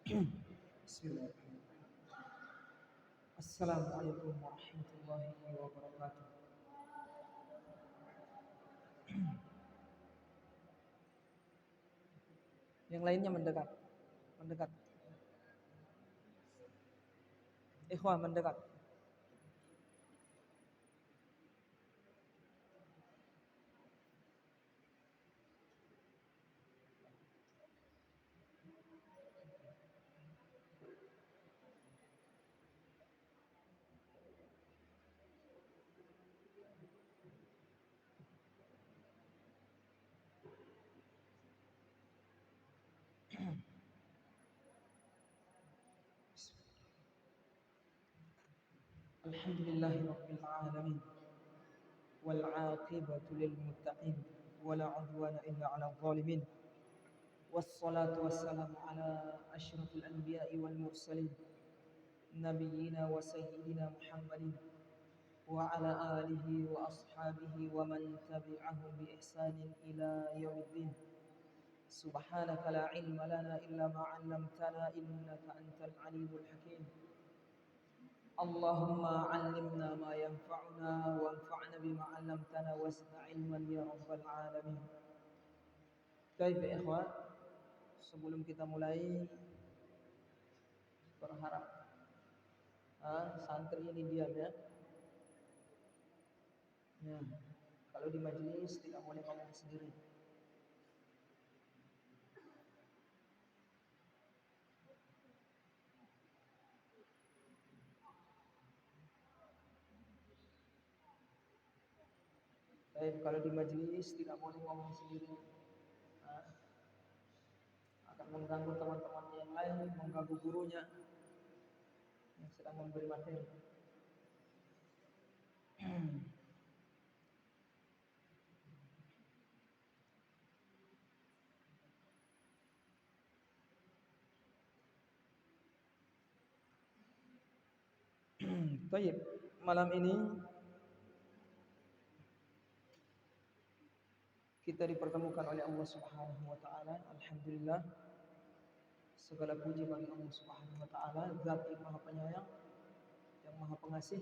Bismillahirrahmanirrahim. Assalamualaikum warahmatullahi wabarakatuh. Yang lainnya mendekat, mendekat. Ikhwan mendekat. Alhamdulillahirabbil alamin. Wal 'aqibatu lil muttaqin wala 'udwana illa 'alal zalimin. Wassalatu wassalamu ala asyrafil anbiya'i wal mursalin nabiyyina wa sayyidina Muhammadin wa ala alihi wa ashabihi wa man tabi'ahum bi ihsanin ila yaumiddin. Subhanaka la ilma lana illa ma 'allamtana innaka antal alimul hakim. Allahumma 'allimna ma yanfa'una wanfa'na bima 'allamtana wazidna 'ilman ya rabbal alamin. Baik ya ikhwan, sebelum kita mulai berharap santri ini diam ya. Ya, kalau di majelis tidak boleh ngomong sendiri. Baik, kalau di majelis tidak boleh ngomong sendiri. Akan mengganggu teman-teman yang lain, mengganggu gurunya yang sedang memberi materi. Baik, malam ini kita dipertemukan oleh Allah Subhanahu wa taala. Alhamdulillah. Segala puji bagi Allah Subhanahu wa taala, Zat yang Maha Penyayang, yang Maha Pengasih,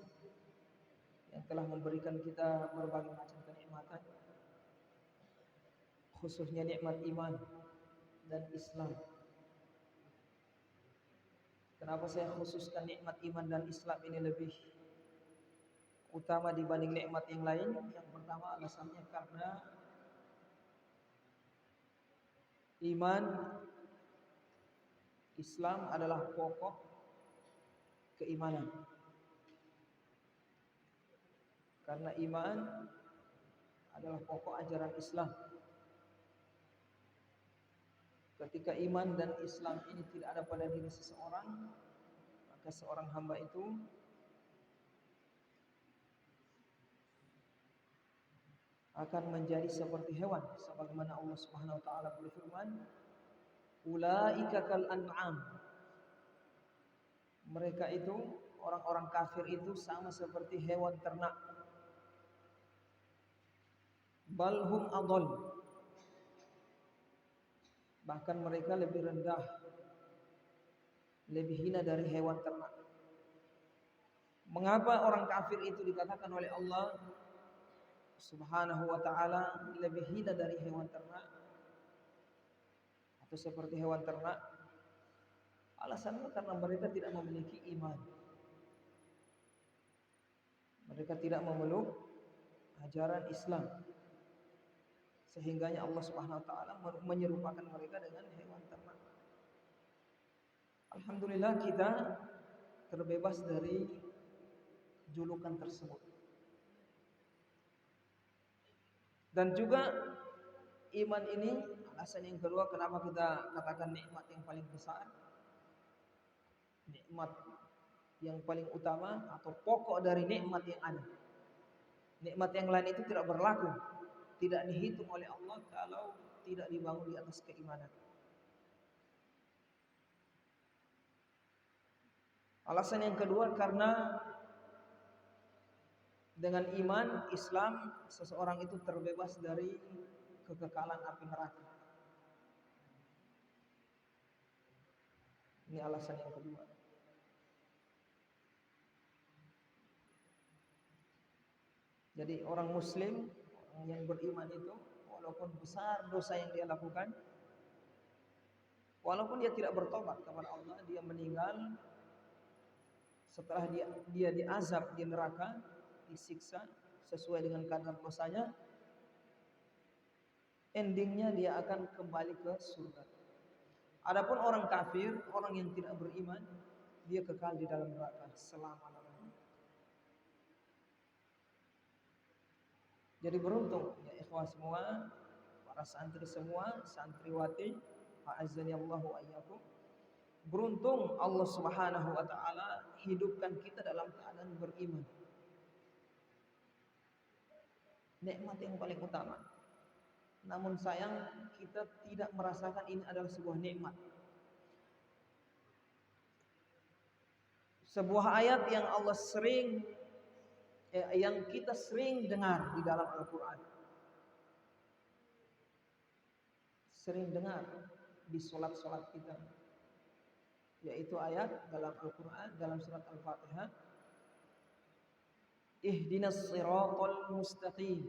yang telah memberikan kita berbagai macam kenikmatan, khususnya nikmat iman dan Islam. Kenapa saya khususkan nikmat iman dan Islam ini lebih utama dibanding nikmat yang lain? Yang pertama alasannya karena iman Islam adalah pokok keimanan. Karena iman adalah pokok ajaran Islam. Ketika iman dan Islam ini tidak ada pada diri seseorang, maka seorang hamba itu akan menjadi seperti hewan, sebagaimana Allah Subhanahu wa taala berfirman, ulaika kal an'am. Mereka itu, orang-orang kafir itu sama seperti hewan ternak. Balhum adall. Bahkan mereka lebih rendah, lebih hina dari hewan ternak. Mengapa orang kafir itu dikatakan oleh Allah Subhanahu wa taala lebih hina dari hewan ternak atau seperti hewan ternak? Alasannya karena mereka tidak memiliki iman. Mereka tidak memeluk ajaran Islam. Sehingganya Allah Subhanahu wa taala menyerupakan mereka dengan hewan ternak. Alhamdulillah kita terbebas dari julukan tersebut. Dan juga iman ini alasan yang kedua kenapa kita katakan nikmat yang paling besar, nikmat yang paling utama atau pokok dari nikmat yang ada. Nikmat yang lain itu tidak berlaku, tidak dihitung oleh Allah kalau tidak dibangun di atas keimanan. Alasan yang kedua karena dengan iman Islam seseorang itu terbebas dari kekekalan api neraka. Ini alasan yang kedua. Jadi orang muslim, orang yang beriman itu walaupun besar dosa yang dia lakukan, walaupun dia tidak bertobat kepada Allah, dia meninggal setelah dia diazab di neraka, disiksa sesuai dengan kadar dosanya, endingnya dia akan kembali ke surga. Adapun orang kafir, orang yang tidak beriman, dia kekal di dalam neraka selama-lamanya. Jadi beruntung ya ikhwah semua, para santri semua, santriwati, a'azzani Allah wa iyyakum. Beruntung Allah Subhanahu wa taala hidupkan kita dalam keadaan beriman. Nikmat yang paling utama. Namun sayang kita tidak merasakan ini adalah sebuah nikmat. Sebuah ayat yang yang kita sering dengar di dalam Al-Quran, sering dengar di solat-solat kita, yaitu ayat dalam Al-Quran dalam surat Al-Fatihah, ihdinas siratal mustaqim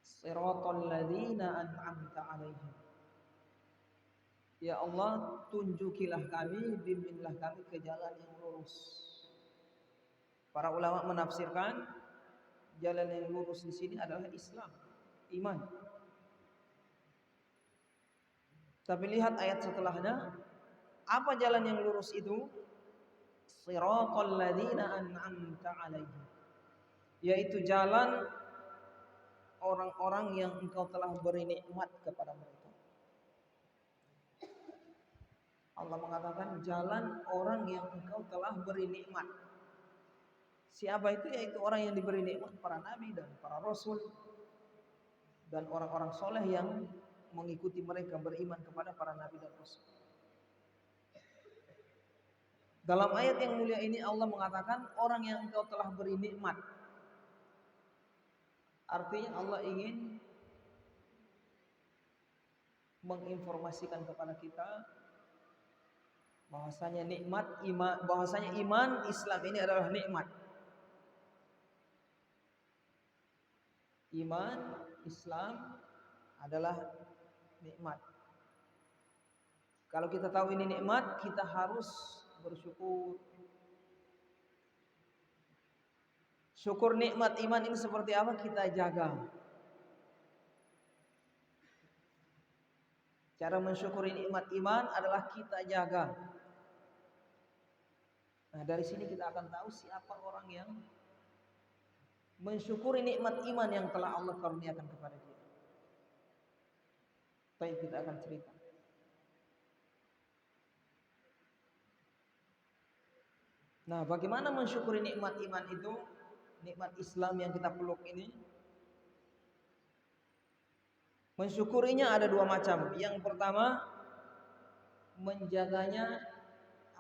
siratal ladzina an'amta 'alaihim. Ya Allah, tunjukilah kami, bimbinglah kami ke jalan yang lurus. Para ulama menafsirkan jalan yang lurus di sini adalah Islam, iman. Tapi lihat ayat setelahnya, apa jalan yang lurus itu? Siratal ladzina an'amta 'alaihim. Yaitu jalan orang-orang yang Engkau telah beri nikmat kepada mereka. Allah mengatakan jalan orang yang Engkau telah beri nikmat. Siapa itu? Yaitu orang yang diberi nikmat, para nabi dan para rasul dan orang-orang soleh yang mengikuti mereka, beriman kepada para nabi dan rasul. Dalam ayat yang mulia ini Allah mengatakan orang yang Engkau telah beri nikmat. Artinya Allah ingin menginformasikan kepada kita bahwasanya iman Islam ini adalah nikmat. Iman Islam adalah nikmat. Kalau kita tahu ini nikmat, kita harus bersyukur. Syukur nikmat iman ini seperti apa? Kita jaga. Cara mensyukuri nikmat iman adalah kita jaga. Nah, dari sini kita akan tahu siapa orang yang mensyukuri nikmat iman yang telah Allah karuniakan kepada dia. Baik, kita akan cerita. Nah, bagaimana mensyukuri nikmat iman itu? Nikmat Islam yang kita peluk ini. Mensyukurinya ada dua macam. Yang pertama, menjaganya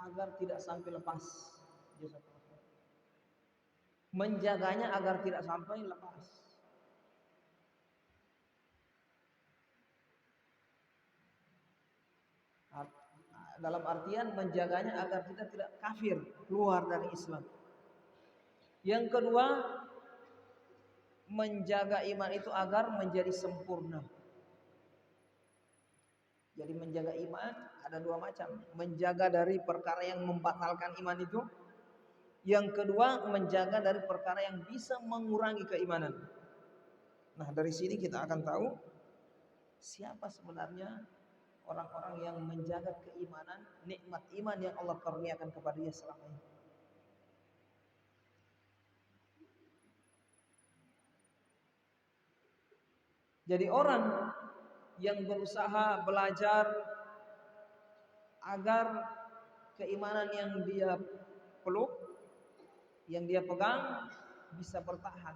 agar tidak sampai lepas. Menjaganya agar tidak sampai lepas. Dalam artian menjaganya agar kita tidak kafir, keluar dari Islam. Yang kedua, menjaga iman itu agar menjadi sempurna. Jadi menjaga iman ada dua macam. Menjaga dari perkara yang membatalkan iman itu. Yang kedua, menjaga dari perkara yang bisa mengurangi keimanan. Nah, dari sini kita akan tahu siapa sebenarnya orang-orang yang menjaga keimanan, nikmat iman yang Allah karuniakan kepada dia selama ini. Jadi orang yang berusaha belajar agar keimanan yang dia peluk, yang dia pegang bisa bertahan,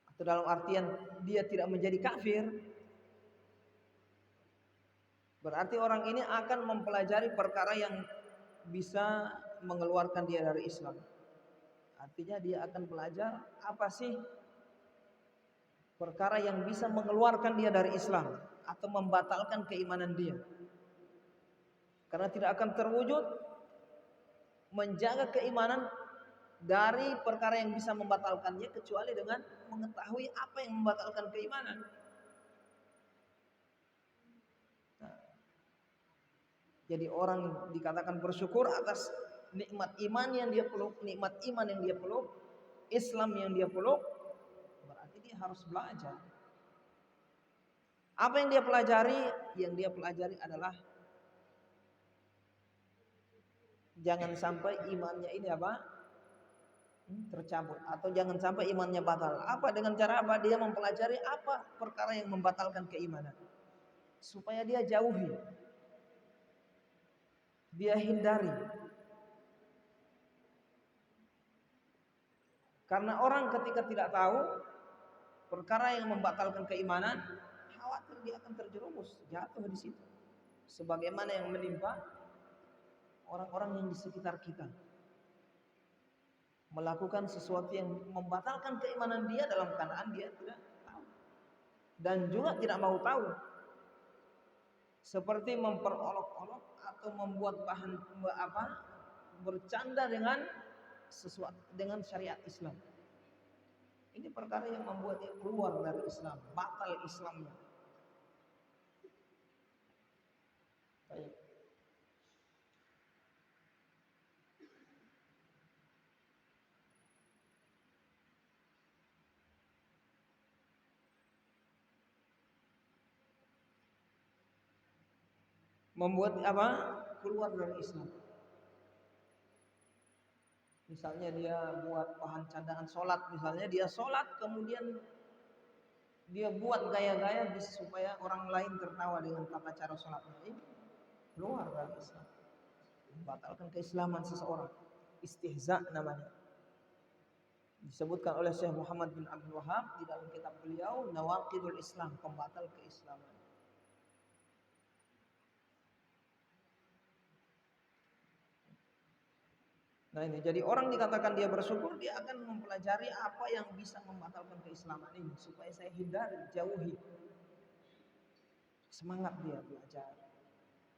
atau dalam artian dia tidak menjadi kafir, berarti orang ini akan mempelajari perkara yang bisa mengeluarkan dia dari Islam. Artinya dia akan belajar apa sih perkara yang bisa mengeluarkan dia dari Islam. atau membatalkan keimanan dia. Karena tidak akan terwujud menjaga keimanan dari perkara yang bisa membatalkannya kecuali dengan mengetahui apa yang membatalkan keimanan. Nah, jadi orang dikatakan bersyukur atas nikmat iman yang dia peluk, nikmat iman yang dia peluk, Islam yang dia peluk, berarti dia harus belajar. Apa yang dia pelajari? Yang dia pelajari adalah jangan sampai imannya ini apa? Tercabut, atau jangan sampai imannya batal. Apa dengan cara apa? Dia mempelajari apa perkara yang membatalkan keimanan supaya dia jauhi, dia hindari. Karena orang ketika tidak tahu perkara yang membatalkan keimanan, khawatir dia akan terjerumus, jatuh di situ. Sebagaimana yang menimpa orang-orang yang di sekitar kita. Melakukan sesuatu yang membatalkan keimanan dia dalam keadaan dia tidak tahu dan juga tidak mau tahu, seperti memperolok-olok atau membuat bahan bercanda dengan sesuatu, dengan syariat Islam. Ini perkara yang membuat dia keluar dari Islam, batal Islamnya. Baik. Membuat apa? Keluar dari Islam. Misalnya dia buat bahan cadangan sholat, misalnya dia sholat kemudian dia buat gaya-gaya supaya orang lain tertawa dengan tata cara sholatnya. Ini keluar dari Islam, membatalkan keislaman seseorang. Istihza namanya. Disebutkan oleh Syekh Muhammad bin Abdul Wahab di dalam kitab beliau Nawaqidul Islam, pembatal keislaman. Nah ini, jadi orang dikatakan dia bersyukur, dia akan mempelajari apa yang bisa membatalkan keislaman ini supaya saya hindari, jauhi. Semangat dia belajar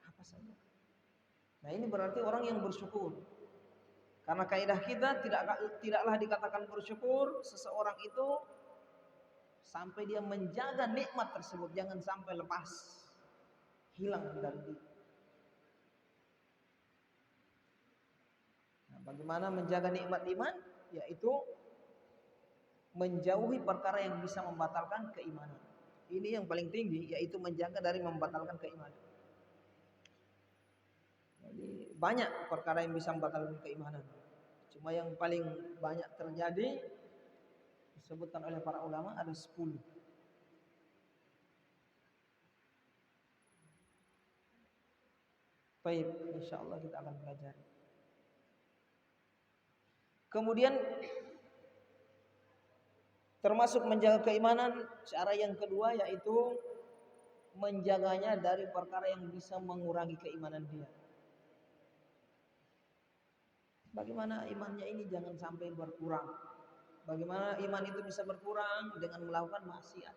apa saja. Nah ini berarti orang yang bersyukur. Karena kaidah kita tidaklah dikatakan bersyukur seseorang itu sampai dia menjaga nikmat tersebut, jangan sampai lepas, hilang dari dia. Bagaimana menjaga nikmat iman? Yaitu menjauhi perkara yang bisa membatalkan keimanan. Ini yang paling tinggi, yaitu menjaga dari membatalkan keimanan. Jadi banyak perkara yang bisa membatalkan keimanan. Cuma yang paling banyak terjadi disebutkan oleh para ulama ada 10. Baik, insyaallah kita akan belajar. Kemudian termasuk menjaga keimanan, cara yang kedua yaitu menjaganya dari perkara yang bisa mengurangi keimanan dia. Bagaimana imannya ini jangan sampai berkurang. Bagaimana iman itu bisa berkurang? Dengan melakukan maksiat,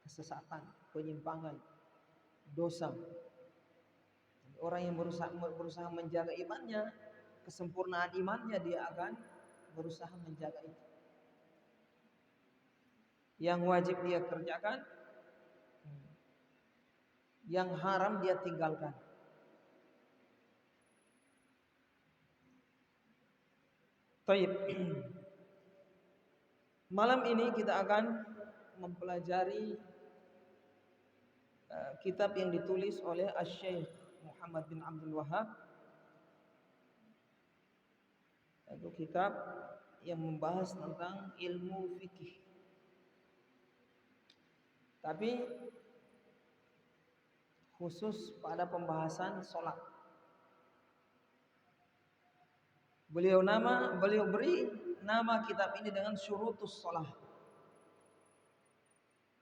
kesesatan, penyimpangan, dosa. Orang yang berusaha menjaga imannya, kesempurnaan imannya, dia akan berusaha menjaga itu. Yang wajib dia kerjakan, yang haram dia tinggalkan. Baik. Malam ini kita akan mempelajari kitab yang ditulis oleh Asy-Syaikh Muhammad bin Abdul Wahab. Itu kitab yang membahas tentang ilmu fikih. Tapi khusus pada pembahasan sholat. Beliau beri nama kitab ini dengan Syurutus Shalah.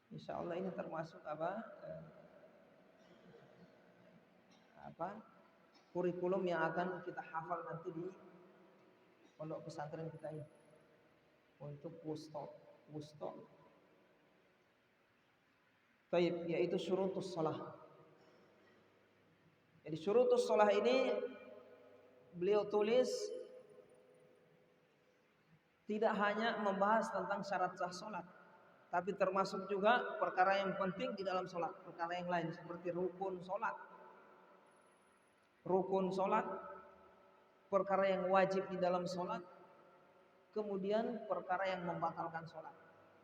Insyaallah ini termasuk kurikulum yang akan kita hafal nanti di pondok pesantren kita ini untuk wusta. Taib, yaitu syurutus shalah. Jadi syurutus shalah ini beliau tulis tidak hanya membahas tentang syarat sah salat, tapi termasuk juga perkara yang penting di dalam salat, perkara yang lain seperti rukun salat. Rukun salat, perkara yang wajib di dalam salat, kemudian perkara yang membatalkan salat.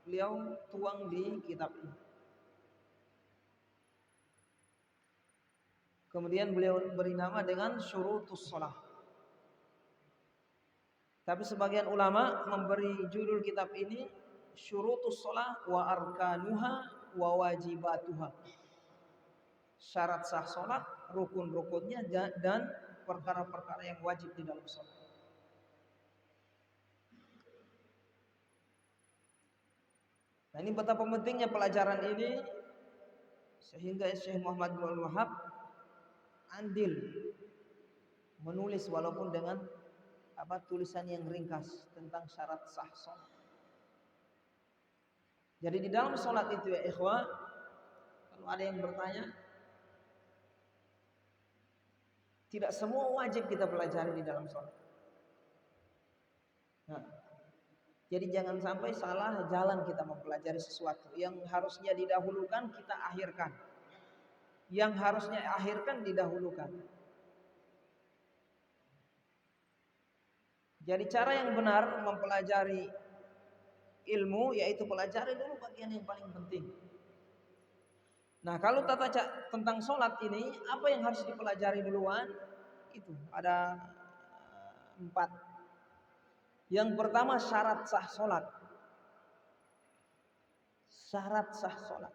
Beliau tuang di kitab ini. Kemudian beliau beri nama dengan syurutus shalah. Tapi sebagian ulama memberi judul kitab ini syurutus shalah wa arkanuha wa wajibatuha. Syarat sah salat, rukun-rukunnya dan perkara-perkara yang wajib di dalam salat. Nah, ini betapa pentingnya pelajaran ini sehingga Syekh Muhammad bin Abdul Wahhab andil menulis walaupun dengan tulisan yang ringkas tentang syarat sah salat. Jadi di dalam salat itu ya ikhwah, kalau ada yang bertanya, tidak semua wajib kita pelajari di dalam salat. Nah, jadi jangan sampai salah jalan kita mempelajari sesuatu. Yang harusnya didahulukan kita akhirkan. Yang harusnya akhirkan didahulukan. Jadi cara yang benar mempelajari ilmu yaitu pelajari dulu bagian yang paling penting. Nah, kalau tentang sholat ini, apa yang harus dipelajari duluan? Itu ada 4. Yang pertama syarat sah sholat. Syarat sah sholat.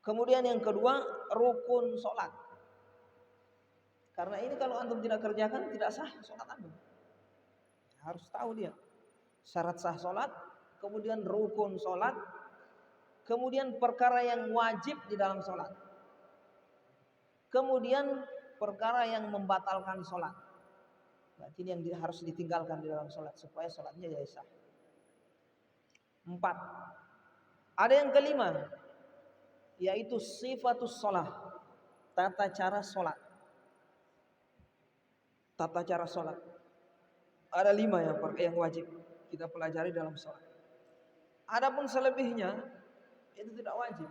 Kemudian yang kedua rukun sholat. Karena ini kalau antum tidak kerjakan tidak sah sholat antum. Harus tahu dia. Syarat sah sholat, kemudian rukun sholat, kemudian perkara yang wajib di dalam sholat, kemudian perkara yang membatalkan sholat. Berarti ini yang harus ditinggalkan di dalam sholat supaya sholatnya jadi sah. 4. Ada yang kelima, yaitu sifatus sholat, tata cara sholat. Tata cara sholat. Ada 5 yang wajib kita pelajari dalam sholat. Adapun selebihnya itu tidak wajib.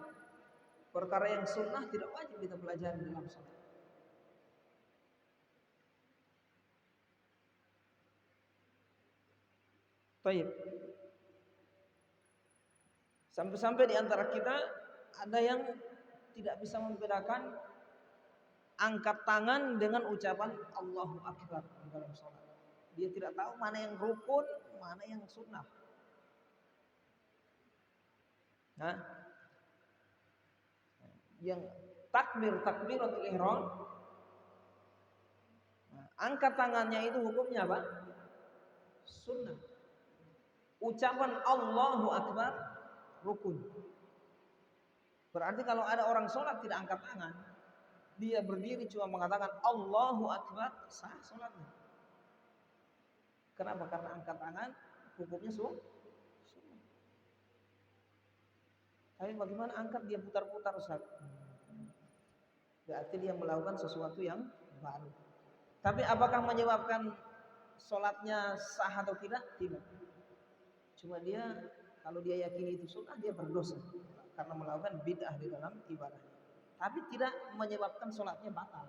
Perkara yang sunnah tidak wajib kita pelajari dalam sholat. Baik. Sampai-sampai di antara kita ada yang tidak bisa membedakan angkat tangan dengan ucapan Allahu Akbar dalam sholat. Dia tidak tahu mana yang rukun, mana yang sunnah. Nah, yang takbiratul ihram, angkat tangannya itu hukumnya apa? Sunnah. Ucapan Allahu Akbar rukun. Berarti kalau ada orang sholat tidak angkat tangan, dia berdiri cuma mengatakan Allahu Akbar, sah sholatnya. Kenapa? Karena angkat tangan hukumnya sunnah. Tapi bagaimana angkat dia putar-putar Ustaz? Berarti dia melakukan sesuatu yang baru. Tapi apakah menyebabkan sholatnya sah atau tidak? Tidak. Cuma dia kalau dia yakini itu sunnah dia berdosa karena melakukan bid'ah di dalam ibadah. Tapi tidak menyebabkan sholatnya batal.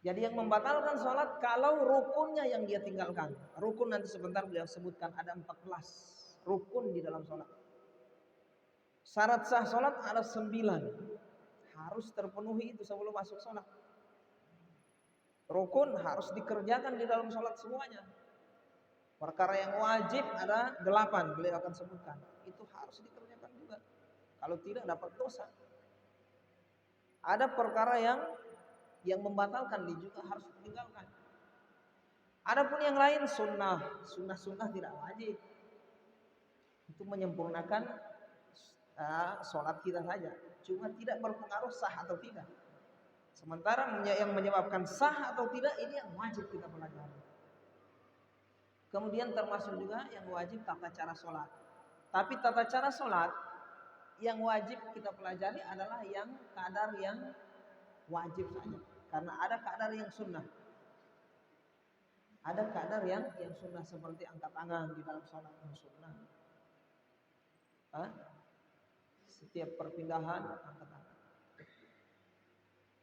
Jadi yang membatalkan sholat kalau rukunnya yang dia tinggalkan. Rukun nanti sebentar beliau sebutkan ada 14 rukun di dalam sholat. Syarat sah sholat ada 9. Harus terpenuhi itu sebelum masuk sholat. Rukun harus dikerjakan di dalam sholat semuanya. Perkara yang wajib ada 8 beliau akan sebutkan. Itu harus dikerjakan juga. Kalau tidak dapat dosa. Ada perkara yang membatalkan dia juga harus ditinggalkan. Adapun yang lain sunnah tidak wajib. Itu menyempurnakan sholat kita saja. Cuma tidak berpengaruh sah atau tidak. Sementara yang menyebabkan sah atau tidak ini yang wajib kita pelajari. Kemudian termasuk juga yang wajib tata cara sholat. Tapi tata cara sholat yang wajib kita pelajari adalah yang kadar yang wajib saja. Karena ada kadar yang sunnah. Ada kadar yang sunnah seperti angkat tangan di dalam sholat yang sunnah. Setiap perpindahan angkat tangan.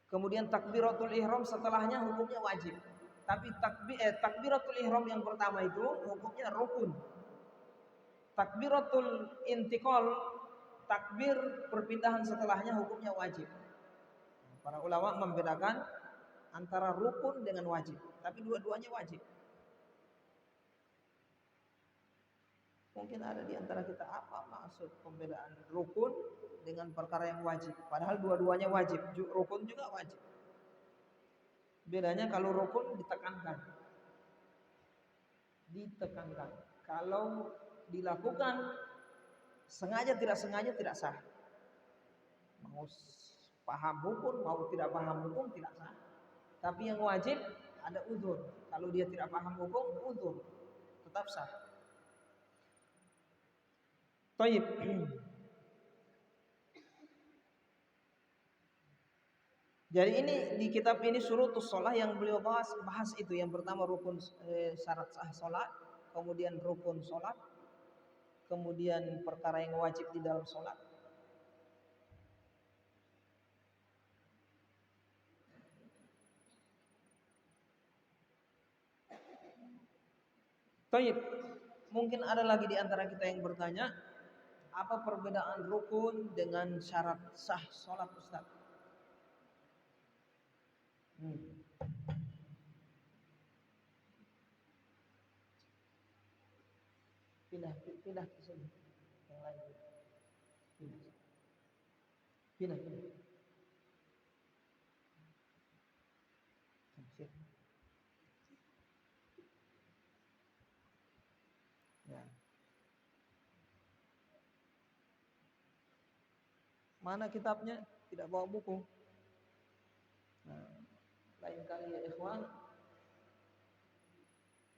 Kemudian takbiratul ihram setelahnya hukumnya wajib. Tapi takbiratul ihram yang pertama itu hukumnya rukun. Takbiratul intiqal, takbir perpindahan setelahnya hukumnya wajib. Para ulama membedakan antara rukun dengan wajib, tapi dua-duanya wajib. Mungkin ada di antara kita, apa maksud pembedaan rukun dengan perkara yang wajib? Padahal dua-duanya wajib, rukun juga wajib. Bedanya kalau rukun ditekankan. Kalau dilakukan sengaja tidak sengaja tidak sah. Mau paham hukum, mau tidak paham hukum tidak sah. Tapi yang wajib ada uzur. Kalau dia tidak paham hukum, uzur tetap sah. Taib. Jadi ini di kitab ini syurutus shalah yang beliau bahas itu. Yang pertama rukun syarat sah salat, kemudian rukun salat, kemudian perkara yang wajib di dalam salat. Taib. Mungkin ada lagi di antara kita yang bertanya, apa perbedaan rukun dengan syarat sah salat, Ustaz? Pindah ke sini. Yang lain. Pindah. Ya. Mana kitabnya? Tidak bawa buku. Nah, lain kali ya ikhwan,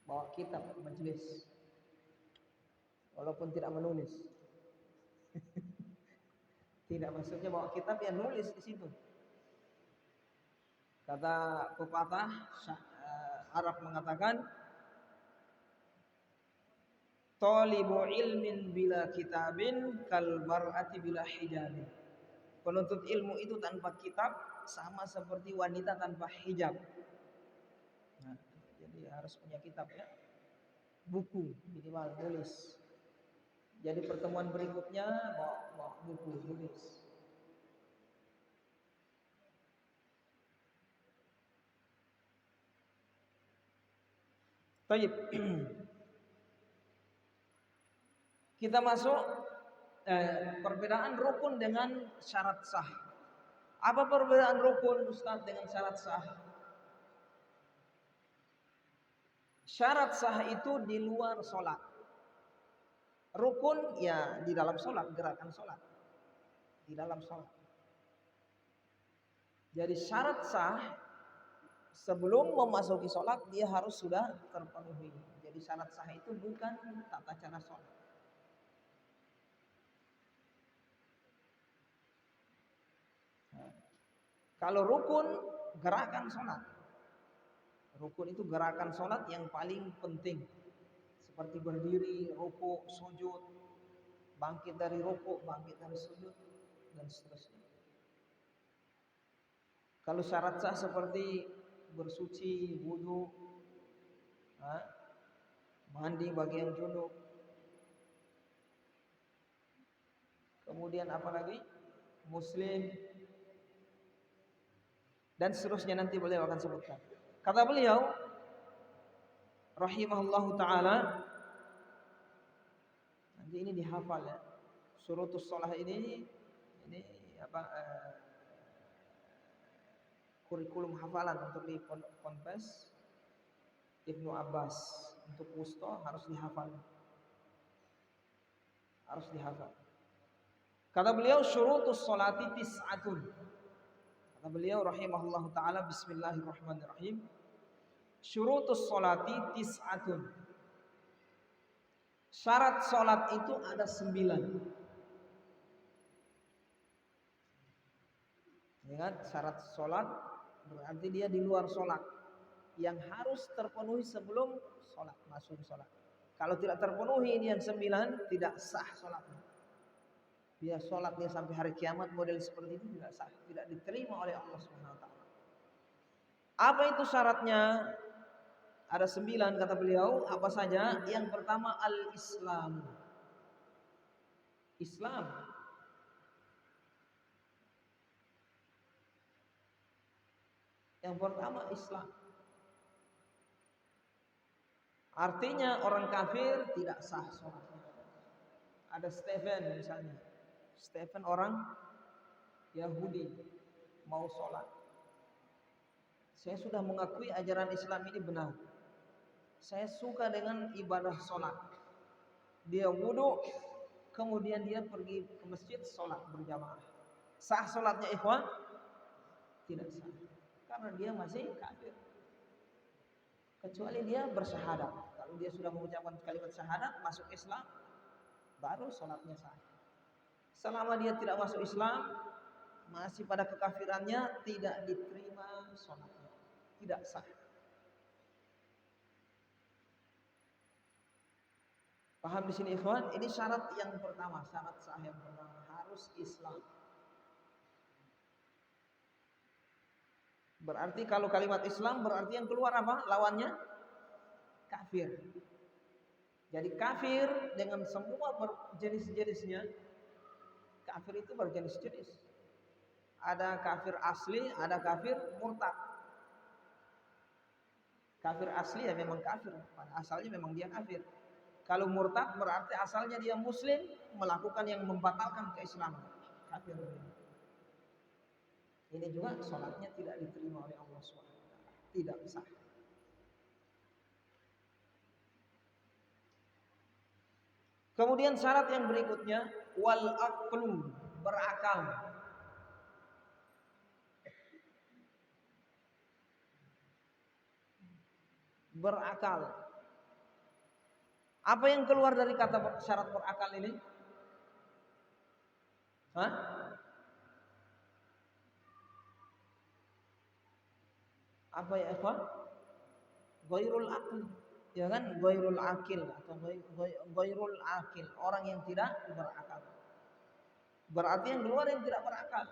bawa kitab majelis. Walaupun tidak menulis. Tidak, maksudnya bawa kitab yang nulis di situ. Kata pepatah Arab mengatakan, talibu ilmin bila kitabin kal mar'ati bila hijabin. Penuntut ilmu itu tanpa kitab sama seperti wanita tanpa hijab. Nah, jadi harus punya kitab ya. Buku minimal tulis. Jadi pertemuan berikutnya bawa buku tulis. Baik. Kita masuk perbedaan rukun dengan syarat sah. Apa perbedaan rukun, Ustaz, dengan syarat sah? Syarat sah itu di luar sholat. Rukun ya di dalam sholat, gerakan sholat. Di dalam sholat. Jadi syarat sah sebelum memasuki sholat dia harus sudah terpenuhi. Jadi syarat sah itu bukan tata cara sholat. Kalau rukun, gerakan sholat. Rukun itu gerakan sholat yang paling penting. Seperti berdiri, rukuk, sujud, bangkit dari rukuk, bangkit dari sujud, dan seterusnya. Kalau syarat sah seperti bersuci, wudu, mandi bagi yang junub. Kemudian apa lagi? Muslim. Dan seterusnya nanti beliau akan sebutkan. Kata beliau rahimahullahu taala, nanti ini dihafal ya. Syurutus shalah ini kurikulum hafalan untuk di Ponpes Ibnu Abbas. Untuk wusta harus dihafal. Harus dihafal. Kata beliau syurutus sholati tis'atun. Kata beliau rahimahullahu taala, bismillahirrahmanirrahim. Syurutus sholati tis'atun. Syarat sholat itu ada 9. Ingat, syarat sholat berarti dia di luar sholat, yang harus terpenuhi sebelum sholat, masuk sholat. Kalau tidak terpenuhi ini yang 9, tidak sah sholatnya. Dia sholat dia sampai hari kiamat model seperti itu tidak sah, tidak diterima oleh Allah Subhanahu Wa Taala. Apa itu syaratnya? Ada 9 kata beliau. Apa saja? Yang pertama al-Islam. Islam. Yang pertama Islam. Artinya orang kafir tidak sah sholatnya. Ada Stephen misalnya. Stephen orang Yahudi mau sholat. Saya sudah mengakui ajaran Islam ini benar. Saya suka dengan ibadah sholat. Dia wudhu, kemudian dia pergi ke masjid sholat berjamaah. Sah sholatnya ikhwan? Tidak sah. Karena dia masih kafir. Kecuali dia bersyahadat. Kalau dia sudah mengucapkan kalimat syahadat, masuk Islam, baru sholatnya sah. Selama dia tidak masuk Islam, masih pada kekafirannya, tidak diterima sholatnya, tidak sah. Paham di sini ikhwan? Ini syarat yang pertama, syarat sah yang pertama harus Islam. Berarti kalau kalimat Islam berarti yang keluar apa? Lawannya kafir. Jadi kafir dengan semua jenis-jenisnya. Kafir itu berjenis-jenis. Ada kafir asli, ada kafir murtad. Kafir asli ya memang kafir, pada asalnya memang dia kafir. Kalau murtad berarti asalnya dia muslim, melakukan yang membatalkan keislaman. Kafir. Ini juga sholatnya tidak diterima oleh Allah SWT. Tidak sah. Kemudian syarat yang berikutnya wal aqlu, berakal. Berakal. Apa yang keluar dari kata syarat berakal ini? Hah? Apa ya ikhwan? Ghairul aql. Ya kan? Ghairul akil atau ghairul akil, orang yang tidak berakal. Berarti yang keluar yang tidak berakal.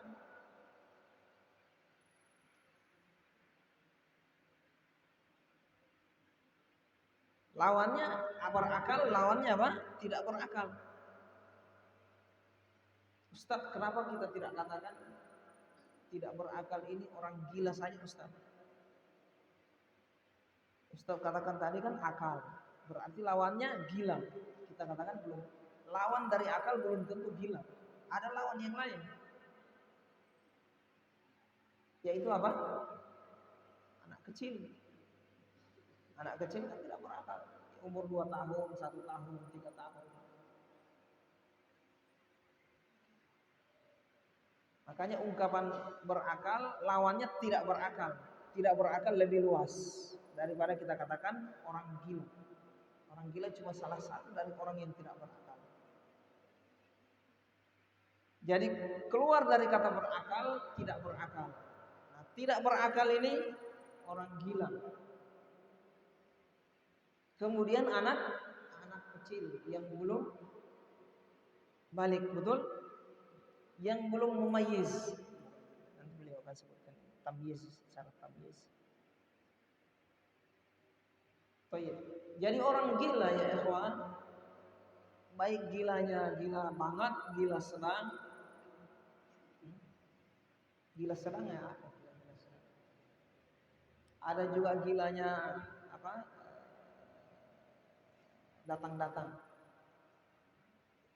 Lawannya berakal, lawannya apa? Tidak berakal. Ustaz, kenapa kita tidak katakan tidak berakal ini orang gila saja Ustaz? Ustaz katakan tadi kan akal, berarti lawannya gila. Kita katakan belum. Lawan dari akal belum tentu gila. Ada lawan yang lain. Yaitu apa? Anak kecil. Anak kecil kan tidak berakal. Umur 2 tahun, 1 tahun, 3 tahun. Makanya ungkapan berakal lawannya tidak berakal. Tidak berakal lebih luas daripada kita katakan orang gila. Orang gila cuma salah satu dari orang yang tidak berakal. Jadi keluar dari kata berakal, tidak berakal. Nah, tidak berakal ini orang gila. Kemudian anak kecil yang belum balik, betul? Yang belum mumayyiz. Nanti beliau akan sebutkan tamyiz, syarat tamyiz. Baik. Jadi orang gila ya ikhwan, baik gilanya gila banget, gila sedang. Gila sedang ya apa? Ada juga gilanya apa? Datang-datang.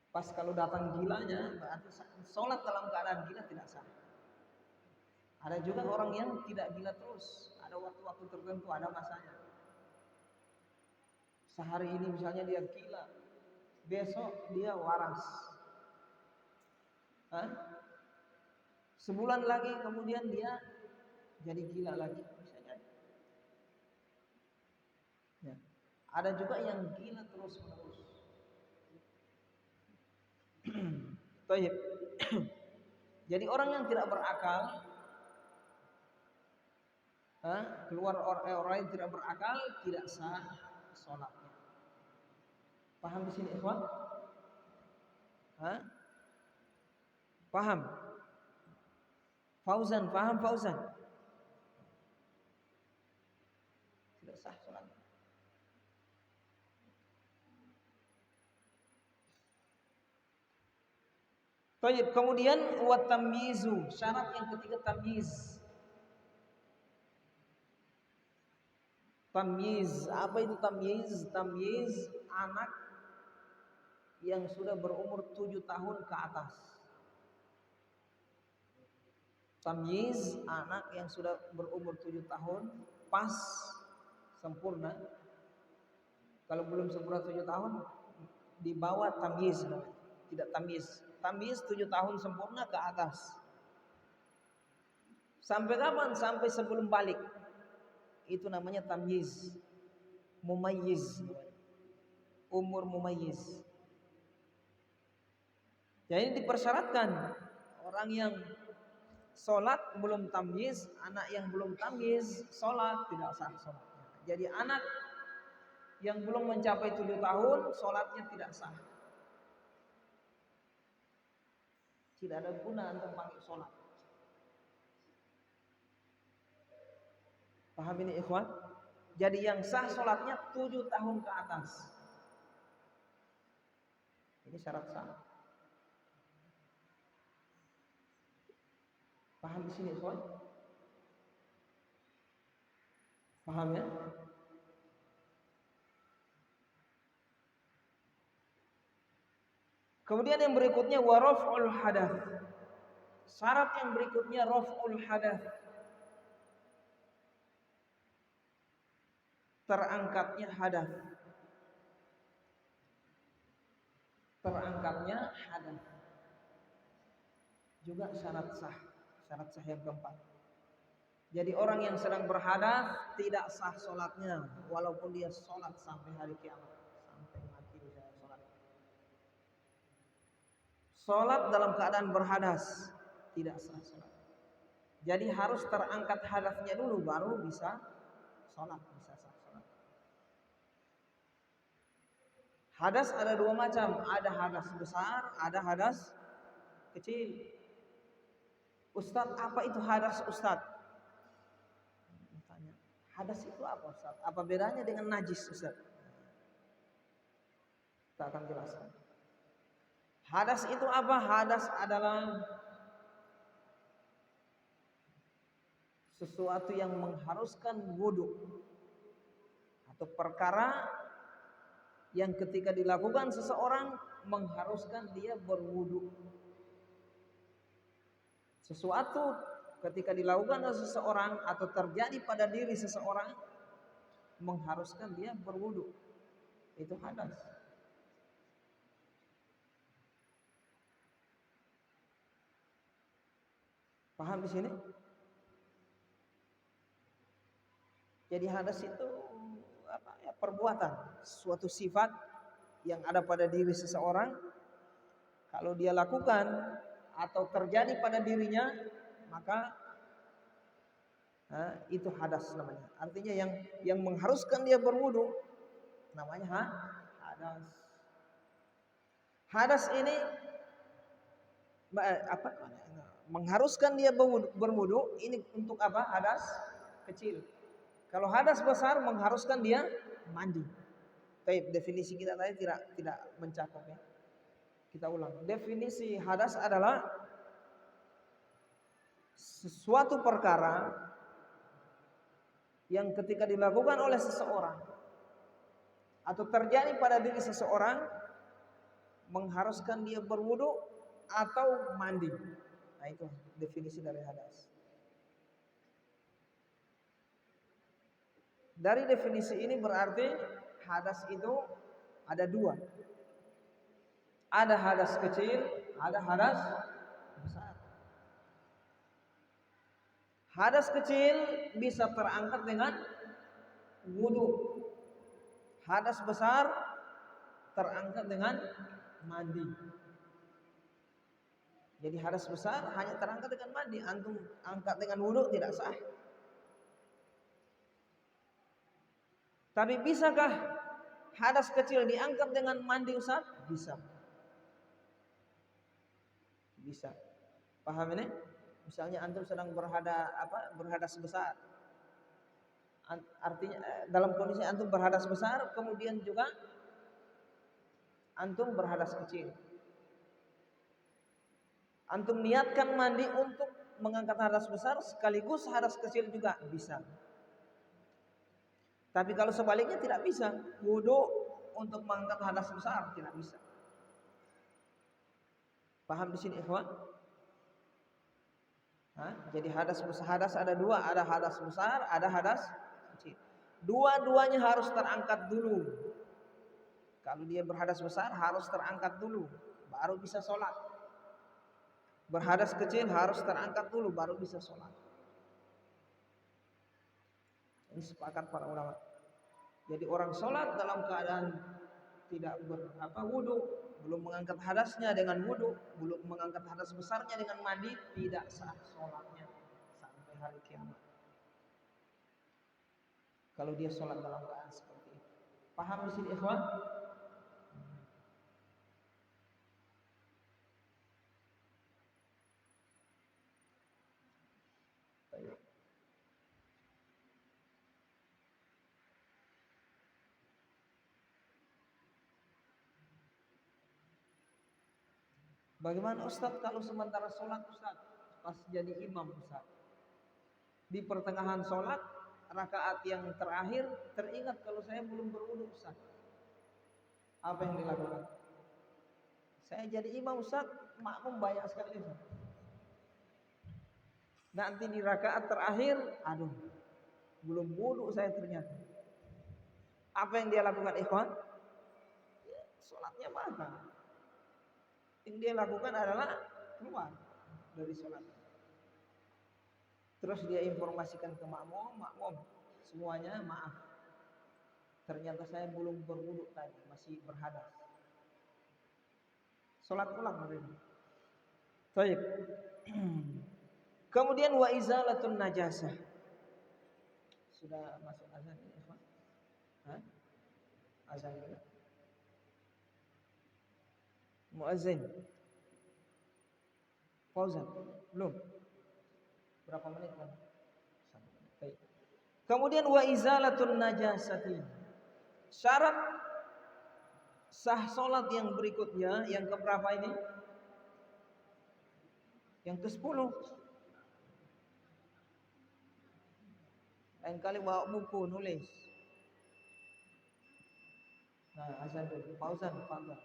Pas kalau datang gilanya berarti sholat dalam keadaan gila tidak sah. Ada juga orang yang tidak gila terus. Ada waktu-waktu tertentu, ada masanya. Sehari ini misalnya dia gila, besok dia waras. Hah? Sebulan lagi kemudian dia jadi gila lagi. Bisa jadi. Ya. Ada juga yang gila terus menerus. Taib. Jadi orang yang tidak berakal, orang yang tidak berakal tidak sah sholatnya. Paham di sini, ikhwan? Paham? Fauzan, paham Fauzan? Tidak sah sholatnya. Taib. Kemudian wa tamyizu, syarat yang ketiga tamyiz. Tamyiz, apa itu tamyiz? Tamyiz anak yang sudah berumur 7 tahun ke atas. Tamyiz anak yang sudah berumur 7 tahun pas sempurna. Kalau belum sempurna 7 tahun di bawah tamyiz namanya. Tidak tamyiz. Tamyiz 7 tahun sempurna ke atas. Sampai kapan? Sampai sebelum balik. Itu namanya tamyiz. Mumayyiz. Umur mumayyiz. Jadi dipersyaratkan orang yang sholat belum tamyiz, anak yang belum tamyiz sholat tidak sah sholatnya. Jadi anak yang belum mencapai 7 tahun sholatnya tidak sah. Tidak ada guna untuk pakai sholat. Paham ini ikhwan? Jadi yang sah sholatnya 7 tahun ke atas. Ini syarat sah. Paham di sini ikhwan? Paham ya? Kemudian yang berikutnya waraf'ul hadath. Syarat yang berikutnya raf'ul hadath. Terangkatnya hadath. Terangkatnya hadath. Juga syarat sah. Syarat sah yang keempat. Jadi orang yang sedang berhadath tidak sah sholatnya walaupun dia sholat sampai hari kiamat, sampai mati dia sholat. Sholat dalam keadaan berhadas tidak sah sholat. Jadi harus terangkat hadathnya dulu baru bisa sholat, bisa sah sholat. Hadas ada dua macam, ada hadas besar, ada hadas kecil. Ustadz, apa itu hadas Ustadz? Tanya, hadas itu apa Ustadz? Apa bedanya dengan najis Ustadz? Kita akan jelaskan. Hadas itu apa? Hadas adalah sesuatu yang mengharuskan wudu atau perkara yang ketika dilakukan seseorang mengharuskan dia berwudu. Sesuatu ketika dilakukan oleh seseorang atau terjadi pada diri seseorang mengharuskan dia berwudu. Itu hadas. Paham di sini? Jadi hadas itu apa ya, perbuatan, suatu sifat yang ada pada diri seseorang kalau dia lakukan atau terjadi pada dirinya maka itu hadas namanya. Artinya yang mengharuskan dia berwudu namanya hadas. Hadas ini apa mengharuskan dia berwudu ini untuk apa? Hadas kecil. Kalau hadas besar mengharuskan dia mandi. Baik, definisi kita tadi tidak mencakup ya. Kita ulang. Definisi hadas adalah sesuatu perkara yang ketika dilakukan oleh seseorang atau terjadi pada diri seseorang mengharuskan dia berwudu atau mandi. Nah itu definisi dari hadas. Dari definisi ini berarti hadas itu ada dua. Ada hadas kecil, ada hadas besar. Hadas kecil bisa terangkat dengan wudu. Hadas besar terangkat dengan mandi. Jadi hadas besar hanya terangkat dengan mandi, antum angkat dengan wudu tidak sah. Tapi bisakah hadas kecil diangkat dengan mandi Ustaz? Bisa. Bisa. Paham ini? Misalnya antum sedang berhadas besar. Artinya dalam kondisi antum berhadas besar, kemudian juga antum berhadas kecil. Antum niatkan mandi untuk mengangkat hadas besar sekaligus hadas kecil juga bisa. Tapi kalau sebaliknya tidak bisa, wudu untuk mengangkat hadas besar tidak bisa. Paham di sini ikhwan? Jadi hadas ada dua, ada hadas besar, ada hadas kecil. Dua-duanya harus terangkat dulu. Kalau dia berhadas besar harus terangkat dulu, baru bisa sholat. Berhadas kecil harus terangkat dulu, baru bisa sholat. Ini sepakat para ulama. Jadi orang sholat dalam keadaan tidak wudu, belum mengangkat hadasnya dengan wudu, belum mengangkat hadas besarnya dengan mandi, tidak sah sholatnya sampai hari kiamat. Kalau dia sholat dalam keadaan seperti itu. Paham di sini ikhwan? Bagaimana Ustaz kalau sementara sholat Ustaz, pas jadi imam Ustaz, di pertengahan sholat rakaat yang terakhir teringat kalau saya belum berwudu Ustaz, apa yang dilakukan? Saya jadi imam Ustaz, makmum banyak sekali Ustaz. Nanti di rakaat terakhir, aduh, belum wudu saya ternyata. Apa yang dia lakukan ikhwan? Ya, sholatnya batal. Yang dia lakukan adalah keluar dari sholat. Terus dia informasikan ke makmum, semuanya maaf. Ternyata saya belum berwudu tadi, masih berhadas. Sholat ulang hari ini. Baik. Kemudian wa izalatun najasah. Sudah masuk azan ini, ikhwan? Azan juga. Muazzin. Fauzan. Belum. Berapa menit lagi? Baik. Kemudian wa izalatun najasati. Syarat sah salat yang berikutnya, yang keberapa ini? Yang ke-10. Lain kali bawa buku nulis. Nah, azan dulu. Fauzan, Fauzan.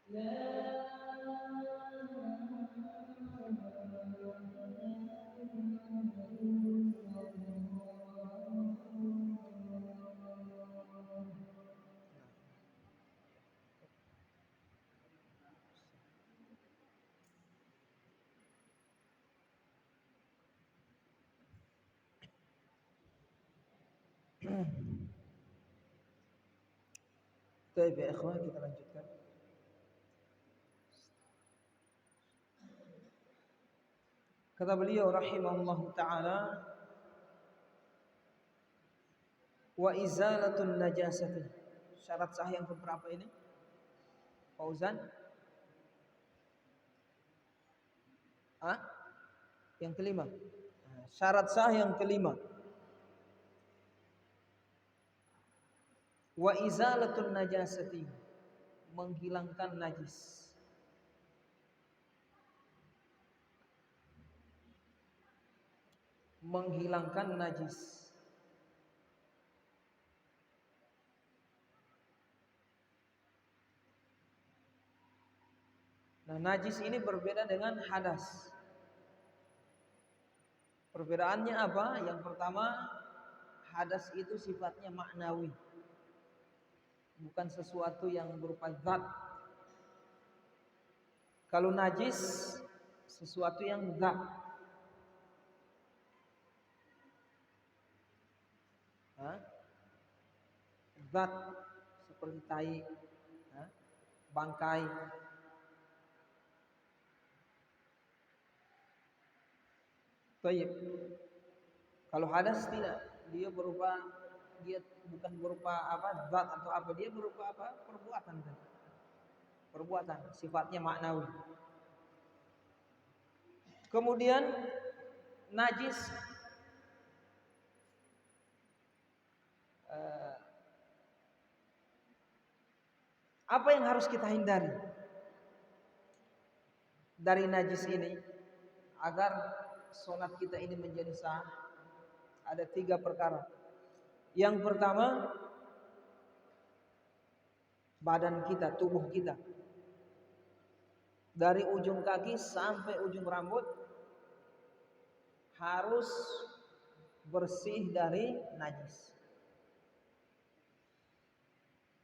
Baik ya ikhwan, kita lanjutkan. Kata beliau rahimahullah ta'ala, wa izalatun najasati. Syarat sah yang keberapa ini? Fauzan? Yang kelima. Syarat sah yang kelima. Wa izalatun najasati, menghilangkan najis. Menghilangkan najis. Nah, najis ini berbeda dengan hadas. Perbedaannya apa? Yang pertama, hadas itu sifatnya maknawi, bukan sesuatu yang berupa zat. Kalau najis sesuatu yang zat. Zat seperti tai, bangkai. Baik. Kalau hadas tidak, dia bukan berupa zat atau apa, dia berupa perbuatan kan. Perbuatan sifatnya maknawi. Kemudian najis apa yang harus kita hindari dari najis ini agar sholat kita ini menjadi sah? Ada 3 perkara. Yang pertama, badan kita, tubuh kita, dari ujung kaki sampai ujung rambut harus bersih dari najis.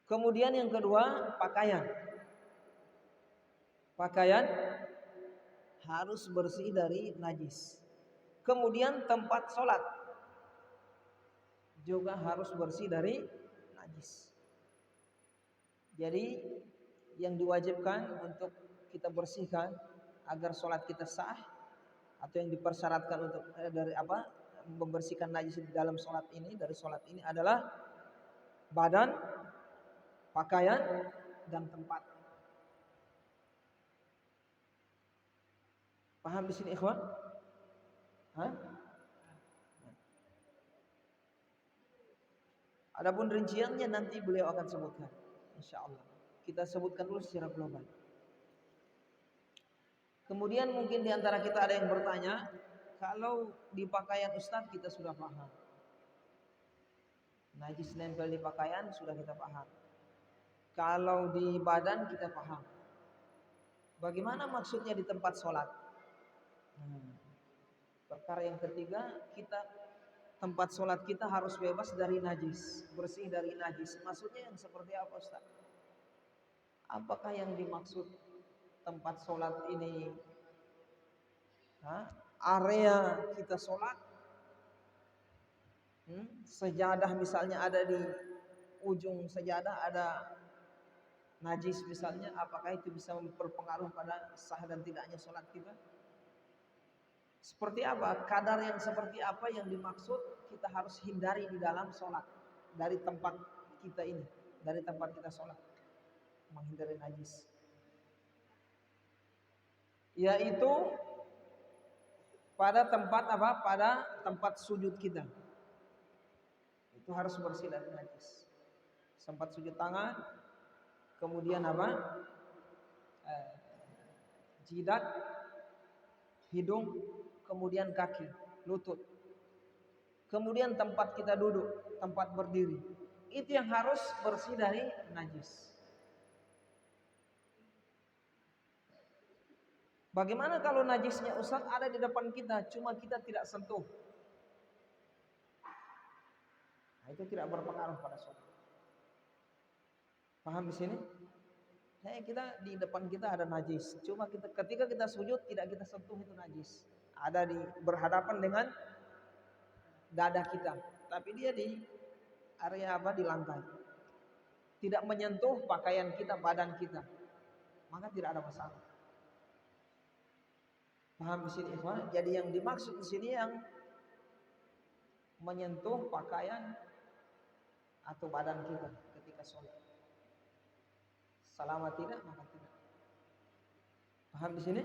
Kemudian yang kedua, pakaian. Pakaian harus bersih dari najis. Kemudian tempat sholat juga harus bersih dari najis. Jadi yang diwajibkan untuk kita bersihkan agar sholat kita sah, atau yang dipersyaratkan untuk membersihkan najis di dalam sholat ini, dari sholat ini adalah badan, pakaian, dan tempat. Paham di sini ikhwan? Adapun rinciannya nanti beliau akan sebutkan, insyaallah. Kita sebutkan dulu secara global. Kemudian mungkin di antara kita ada yang bertanya, kalau di pakaian Ustadz kita sudah paham, najis nempel di pakaian sudah kita paham. Kalau di badan kita paham. Bagaimana maksudnya di tempat sholat? Perkara yang ketiga, tempat sholat kita harus bebas dari najis, bersih dari najis. Maksudnya yang seperti apa Ustaz? Apakah yang dimaksud tempat sholat ini area kita sholat? Sejadah misalnya ada di ujung sejadah ada najis misalnya, apakah itu bisa berpengaruh pada sah dan tidaknya sholat kita? Seperti apa? Kadar yang seperti apa yang dimaksud kita harus hindari di dalam sholat dari tempat kita ini, dari tempat kita sholat, menghindari najis. Yaitu pada tempat pada tempat sujud kita. Itu harus bersih dari najis. Tempat sujud tangan, kemudian jidat, hidung, kemudian kaki, lutut. Kemudian tempat kita duduk, tempat berdiri. Itu yang harus bersih dari najis. Bagaimana kalau najisnya Ustaz ada di depan kita, cuma kita tidak sentuh? Nah, itu tidak berpengaruh pada sholat. Paham di sini? Nah, kita di depan kita ada najis, cuma ketika kita sujud tidak kita sentuh itu najis. Ada di berhadapan dengan dada kita, tapi dia di area apa, di lantai. Tidak menyentuh pakaian kita, badan kita, maka tidak ada masalah. Paham di sini, ikhwan? Jadi yang dimaksud di sini yang menyentuh pakaian atau badan kita ketika sholat. Selama tidak, maka tidak. Paham di sini?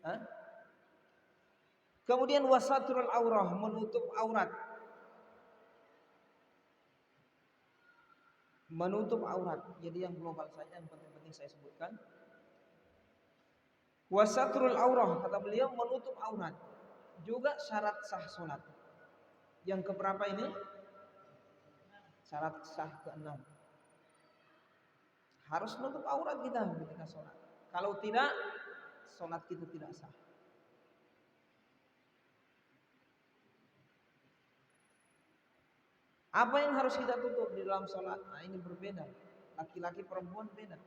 Hah? Kemudian wasatrul aurah, menutup aurat. Menutup aurat. Jadi yang global saja, yang penting-penting saya sebutkan. Wasatrul aurah, kata beliau, menutup aurat. Juga syarat sah sholat. Yang keberapa ini? Syarat sah ke-6. Harus menutup aurat kita ketika sholat. Kalau tidak, sholat kita tidak sah. Apa yang harus kita tutup di dalam sholat? Nah, ini berbeda. Laki-laki perempuan beda.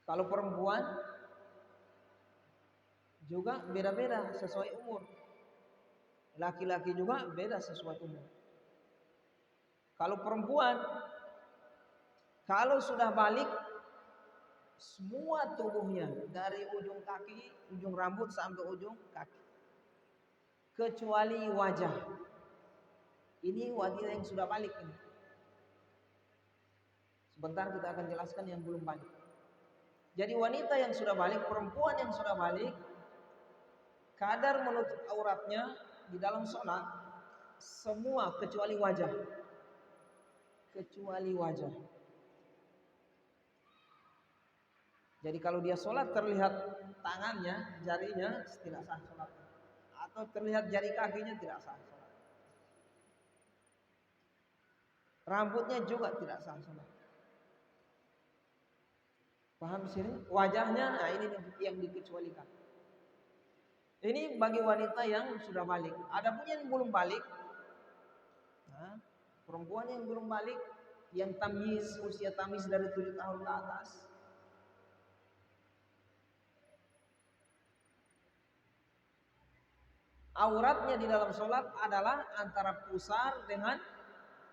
Kalau perempuan juga beda-beda sesuai umur. Laki-laki juga beda sesuai umur. Kalau perempuan, kalau sudah balik, semua tubuhnya dari ujung kaki, ujung rambut sampai ujung kaki, kecuali wajah. Ini wanita yang sudah balik ini. Sebentar kita akan jelaskan yang belum balik. Jadi wanita yang sudah balik, perempuan yang sudah balik, kadar menutup auratnya di dalam sholat semua kecuali wajah. Kecuali wajah. Jadi kalau dia sholat terlihat tangannya, jarinya, tidak sah sholat. Atau terlihat jari kakinya, tidak sah sholat. Rambutnya juga tidak sah sholat. Paham di sini? Wajahnya, nah ini yang dikecualikan. Ini bagi wanita yang sudah balik. Adapun yang belum balik, nah, perempuan yang belum balik, yang tamyiz, usia tamyiz dari 7 tahun ke atas, auratnya di dalam sholat adalah antara pusar dengan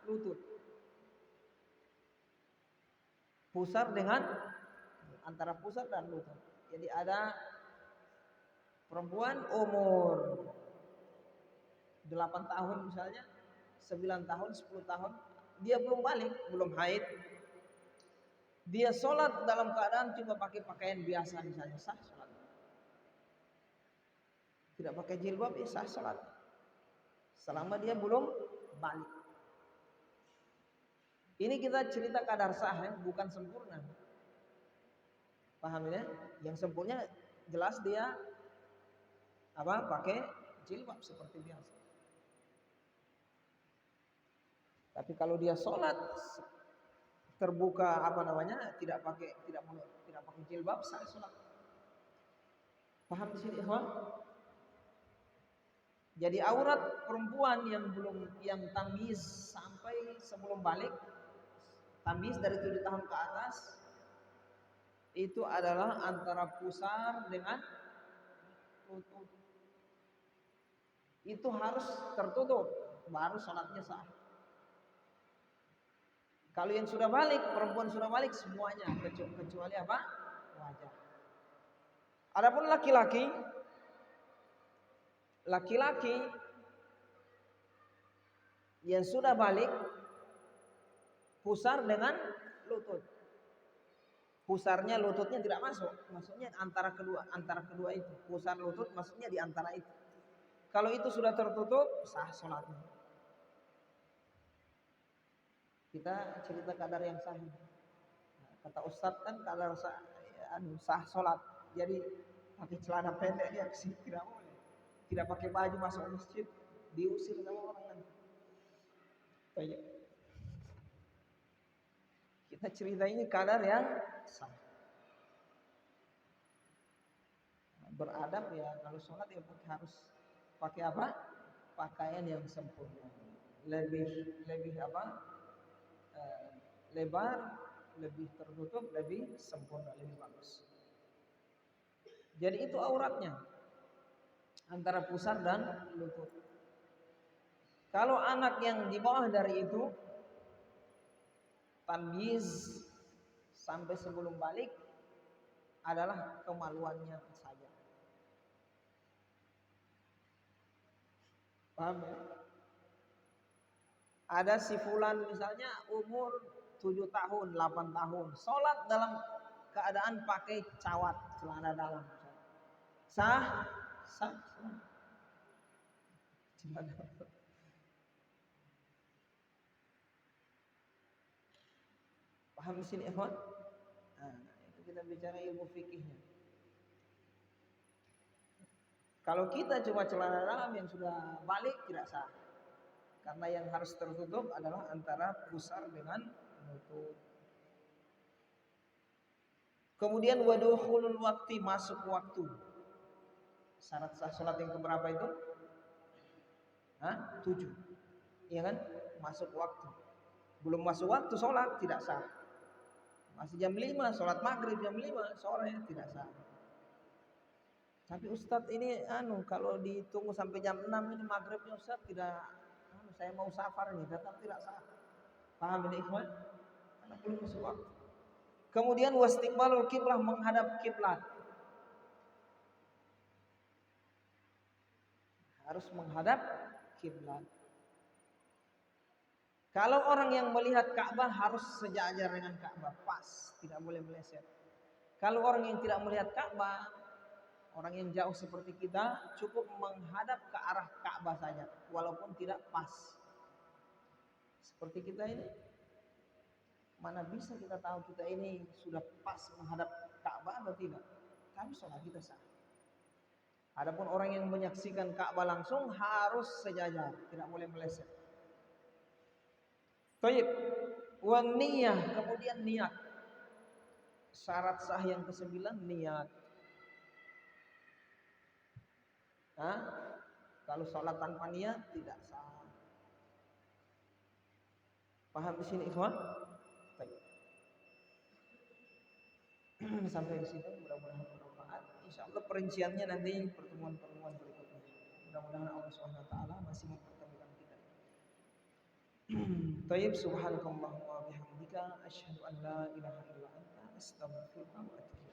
lutut. Pusar dengan antara pusar dan lutut. Jadi ada perempuan umur 8 tahun misalnya, 9 tahun, 10 tahun, dia belum balik, belum haid. Dia sholat dalam keadaan cuma pakai pakaian biasa misalnya, sah sholat. Tidak pakai jilbab, ya sah sholat. Selama dia belum balik. Ini kita cerita kadar sah ya, bukan sempurna. Paham ya? Yang sempurna jelas dia apa? Pakai jilbab seperti biasa. Tapi kalau dia sholat terbuka apa namanya, tidak pakai jilbab, sah sholat. Paham di sini, ikhwan? Jadi aurat perempuan yang tamyiz sampai sebelum balik, tamyiz dari 7 tahun ke atas, itu adalah antara pusar dengan lutut. Itu harus tertutup, baru sholatnya sah. Kalau yang sudah balik, perempuan sudah balik semuanya kecuali apa? Wajah. Adapun laki-laki yang sudah balik pusar dengan lutut. Pusarnya lututnya tidak masuk, maksudnya antara kedua itu. Pusar lutut maksudnya di antara itu. Kalau itu sudah tertutup, sah sholatnya. Kita cerita kadar yang sahih. Kata Ustadz kan kadar sah sholat. Jadi pakai celana pendek dia kesini tidak boleh. Tidak pakai baju masuk masjid, diusir sama orang nanti. Baik. Kita cerita ini kadar yang sah. beradab ya, kalau sholat ya harus pakai apa? Pakaian yang sempurna. Lebih lebih apa? eh, Lebar, lebih tertutup, lebih sempurna, lebih bagus. Jadi itu auratnya antara pusar dan lutut. Kalau anak yang di bawah dari itu tamyiz sampai sebelum balik adalah kemaluannya saja. Paham ya? Ada si fulan misalnya umur 7 tahun, 8 tahun, sholat dalam keadaan pakai cawat, celana dalam. Sah? Sah? Celana dalam. Paham di sini, ikhwan? Nah, itu kita bicara ilmu fikihnya. Kalau kita cuma celana dalam yang sudah balik tidak sah. Karena yang harus tertutup adalah antara pusar dengan lutut. Kemudian wadukhulul waktu, masuk waktu. Syarat sah salat yang keberapa itu? 7. Iya kan? Masuk waktu. Belum masuk waktu sholat tidak sah. Masih jam 5, sholat maghrib jam 5 sore tidak sah. Tapi Ustadz ini kalau ditunggu sampai jam 6 ini maghribnya Ustadz tidak, saya mau safar ini, tetap tidak sah. Paham ini ikhwan? Karena belum masuk waktu. Kemudian wastiqbalul kiblah, menghadap kiblat. Harus menghadap kiblat. Kalau orang yang melihat Ka'bah harus sejajar dengan Ka'bah, pas, tidak boleh meleset. Kalau orang yang tidak melihat Ka'bah, orang yang jauh seperti kita, cukup menghadap ke arah Ka'bah saja, walaupun tidak pas. Seperti kita ini, mana bisa kita tahu kita ini sudah pas menghadap Ka'bah atau tidak? Tapi sholat kita sah. Adapun orang yang menyaksikan Ka'bah langsung harus sejajar, tidak boleh meleset. Baik, wan niyah, kemudian niat. Syarat sah yang ke-9 niat. Kalau sholat tanpa niat tidak sah. Paham di sini, ikhwan? Baik. Sampai di sini mudah-mudahan bermanfaat. Insyaallah perinciannya nanti pertemuan-pertemuan berikutnya. Mudah-mudahan Allah Subhanahu wa taala masih mempertemukan kita. Tayyib, subhanakallahumma wa bihamdika asyhadu an la ilaha illa anta astaghfiruka wa atubu